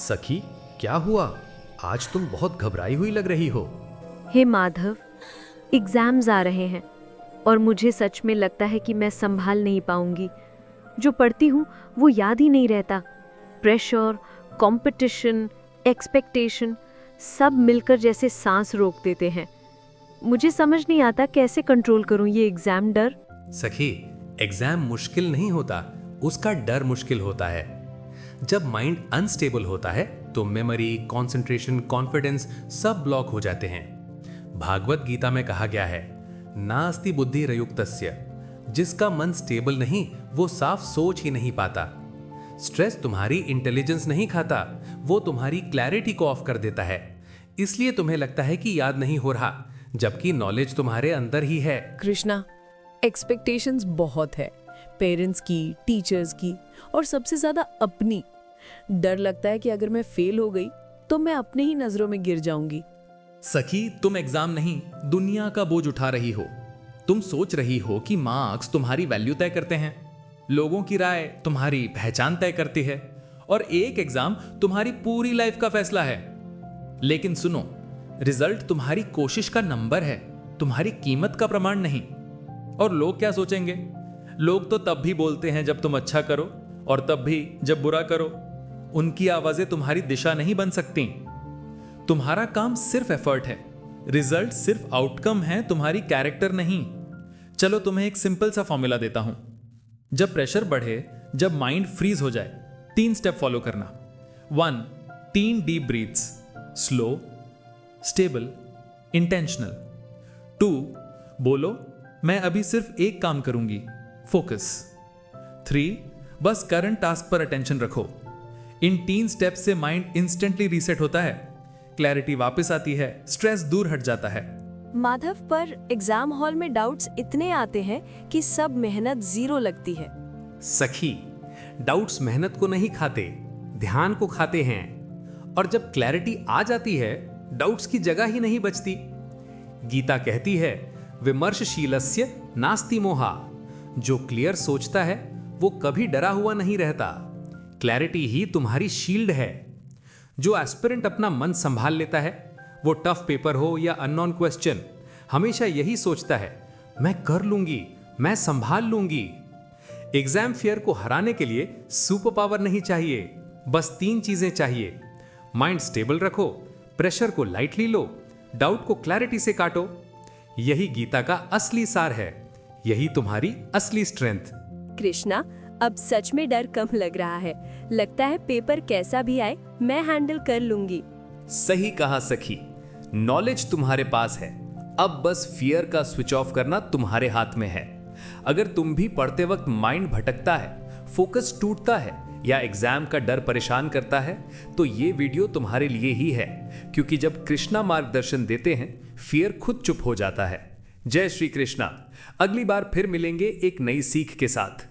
सखी, क्या हुआ? आज तुम बहुत घबराई हुई लग रही हो। हे माधव, एग्जाम्स आ रहे हैं और मुझे सच में लगता है कि मैं संभाल नहीं पाऊंगी। जो पढ़ती हूँ वो याद ही नहीं रहता। प्रेशर, कंपटीशन, एक्सपेक्टेशन सब मिलकर जैसे सांस रोक देते हैं। मुझे समझ नहीं आता कैसे कंट्रोल करूं ये एग्जाम डर। सखी, एग्जाम मुश्किल नहीं होता, उसका डर मुश्किल होता है। जब माइंड अनस्टेबल होता है तो मेमोरी, कंसंट्रेशन, कॉन्फिडेंस सब ब्लॉक हो जाते हैं। भागवत गीता में कहा गया है, नास्ति बुद्धि रयुक्तस्य, जिसका मन स्टेबल नहीं वो साफ सोच ही नहीं पाता। स्ट्रेस तुम्हारी इंटेलिजेंस नहीं खाता, वो तुम्हारी क्लैरिटी को ऑफ कर देता है। इसलिए तुम्हें लगता है कि याद नहीं हो रहा, जबकि नॉलेज तुम्हारे अंदर ही है। कृष्णा, एक्सपेक्टेशंस बहुत है, पेरेंट्स की, टीचर्स की और सबसे ज्यादा अपनी। डर लगता है कि अगर मैं फेल हो गई तो मैं अपने ही नजरों में गिर जाऊंगी। सखी, तुम एग्जाम नहीं, दुनिया का बोझ उठा रही हो। तुम सोच रही हो कि मार्क्स तुम्हारी वैल्यू तय करते हैं, लोगों की राय तुम्हारी पहचान तय करती है और एक एग्जाम तुम्हारी पूरी लाइफ का फैसला है। लेकिन सुनो, रिजल्ट तुम्हारी कोशिश का नंबर है, तुम्हारी कीमत का प्रमाण नहीं। और लोग क्या सोचेंगे? लोग तो तब भी बोलते हैं जब तुम अच्छा करो और तब भी जब बुरा करो। उनकी आवाजें तुम्हारी दिशा नहीं बन सकती। तुम्हारा काम सिर्फ एफर्ट है, रिजल्ट सिर्फ आउटकम है, तुम्हारी कैरेक्टर नहीं। चलो तुम्हें एक सिंपल सा फॉर्मूला देता हूं। जब प्रेशर बढ़े, जब माइंड फ्रीज हो जाए, 3 स्टेप फॉलो करना। 1, 3 deep breaths, slow, stable, intentional. 2, बोलो मैं अभी सिर्फ एक काम करूंगी, फोकस। 3, बस करंट टास्क पर अटेंशन रखो। इन 3 स्टेप से माइंड इंस्टेंटली रीसेट होता है, क्लैरिटी वापस आती है, स्ट्रेस दूर हट जाता है। माधव, पर एग्जाम हॉल में डाउट्स इतने आते हैं कि सब मेहनत जीरो लगती है। सखी, डाउट्स मेहनत को नहीं खाते, ध्यान को खाते हैं। और जब क्लैरिटी आ जाती है, डाउट्स की जगह ही नहीं बचती। गीता कहती है, विमर्शशीलस्य नास्ति मोहा। जो क्लियर सोचता है वो कभी डरा हुआ नहीं रहता। क्लैरिटी ही तुम्हारी शील्ड है। जो एस्पिरेंट अपना मन संभाल लेता है, वो टफ पेपर हो या अननोन क्वेश्चन, हमेशा यही सोचता है, मैं कर लूंगी, मैं संभाल लूंगी। एग्जाम फियर को हराने के लिए सुपर पावर नहीं चाहिए, बस 3 चीजें चाहिए। माइंड स्टेबल रखो, प्रेशर को लाइटली लो, डाउट को क्लैरिटी से काटो। यही गीता का असली सार है, यही तुम्हारी असली स्ट्रेंथ। कृष्णा, अब सच में डर कम लग रहा है। लगता है पेपर कैसा भी आए मैं हैंडल कर लूंगी। सही कहा सखी, नॉलेज तुम्हारे पास है, अब बस फियर का स्विच ऑफ करना तुम्हारे हाथ में है। अगर तुम भी पढ़ते वक्त माइंड भटकता है, फोकस टूटता है या एग्जाम का डर परेशान करता है, तो ये वीडियो तुम्हारे लिए ही है। क्योंकि जब कृष्णा मार्गदर्शन देते हैं, फियर खुद चुप हो जाता है। जय श्री कृष्णा। अगली बार फिर मिलेंगे एक नई सीख के साथ।